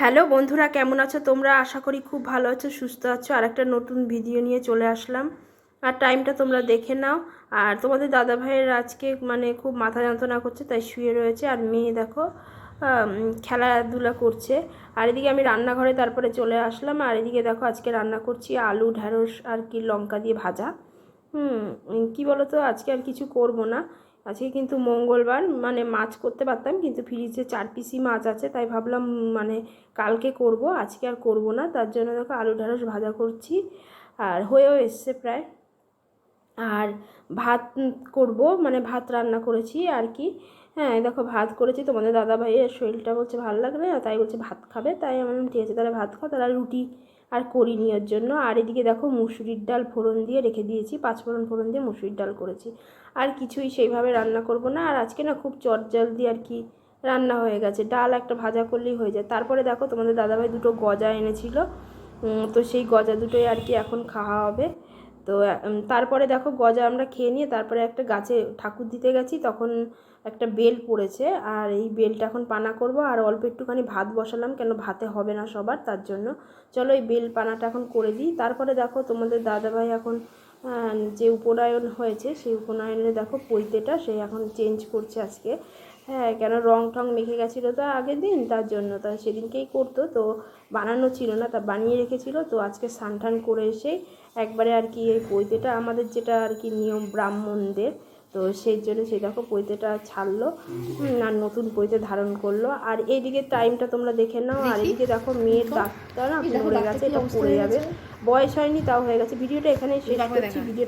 Hello বন্ধুরা, কেমন আছো তোমরা? আশা করি খুব ভালো আছো, সুস্থ আছো। আর একটা নতুন ভিডিও নিয়ে চলে আসলাম। আর টাইমটা তোমরা দেখে নাও। আর তোমাদের দাদা ভাইয়ের আজকে খুব মাথা যন্ত্রণা করছে, তাই শুয়ে রয়েছে। আর মেয়ে দেখো খেলাধুলা করছে। আর এদিকে আমি রান্নাঘরে তারপরে চলে আসলাম। আর এদিকে দেখো আজকে রান্না করছি আলু ঢ্যাঁড়স আর কি লঙ্কা দিয়ে ভাজা। কি বলো তো, আজকে আর কিছু করব না। আজকে কিন্তু মঙ্গলবার, মাছ করতে পারতাম, কিন্তু ফ্রিজে 4 পিসি মাছ আছে, তাই ভাবলাম কালকে করব, আজকে আর করব না। তার জন্য দেখো আলু ঢ্যাঁড়স ভাজা করছি, আর হয়েও এসছে প্রায়। আর ভাত করব, ভাত রান্না করেছি আর কি। হ্যাঁ দেখো ভাত করেছি। তোমাদের দাদা ভাইয়ের শরীরটা বলছে ভালো লাগবে না, তাই বলছে ভাত খাবে, তাই আমি বললাম ঠিক আছে তাহলে ভাত খাও। তাহলে রুটি আর করিনি ওর জন্য। আর এদিকে দেখো মুসুরির ডাল ফোড়ন দিয়ে রেখে দিয়েছি, 5 ফোড়ন ফোড়ন দিয়ে মুসুরির ডাল করেছি। আর কিছুই সেইভাবে রান্না করব না। আর আজকে না খুব চটজলদি আর কি রান্না হয়ে গেছে, ডাল একটা ভাজা করলেই হয়ে যায়। তারপরে দেখো তোমাদের দাদাভাই দুটো গজা এনেছিল, তো সেই গজা দুটোই আর কি এখন খাওয়া হবে। তো তারপরে দেখো গজা আমরা খেয়ে নিয়ে তারপরে একটা গাছে ঠাকুর দিতে গেছি, তখন একটা বেল পড়েছে। আর এই বেলটা এখন পানা করব। আর অল্প একটুখানি ভাত বসালাম, কেন ভাতে হবে না সবার, তার জন্য। চলো এই বেল পানাটা এখন করে দিই। তারপরে দেখো তোমাদের দাদাভাই এখন যে উপনয়ন হয়েছে সেই উপনয়নে দেখো পৈতেটা সে এখন চেঞ্জ করছে আজকে। হ্যাঁ, কেন রং টং মেখে গেছিলো তো আগের দিন, তার জন্য। তা সেদিনকেই করতো, তো বানানো ছিল না, তা বানিয়ে রেখেছিল। তো আজকে স্নান টান করে এসেই একবারে আর কি এই পৈতেটা আমাদের যেটা আর কি নিয়ম ব্রাহ্মণদের, তো সেই জন্য সেই দেখো পৈতেটা ছাড়লো, আর নতুন পৈতে ধারণ করলো। আর এইদিকে টাইমটা তোমরা দেখে নাও। আর এদিকে দেখো মেয়ের দাঁতটা না পড়ে গেছে, এটা পড়ে যাবে, বয়স হয়নি তাও হয়ে গেছে। ভিডিওটা এখানেই শেষ করছি। ভিডিওটা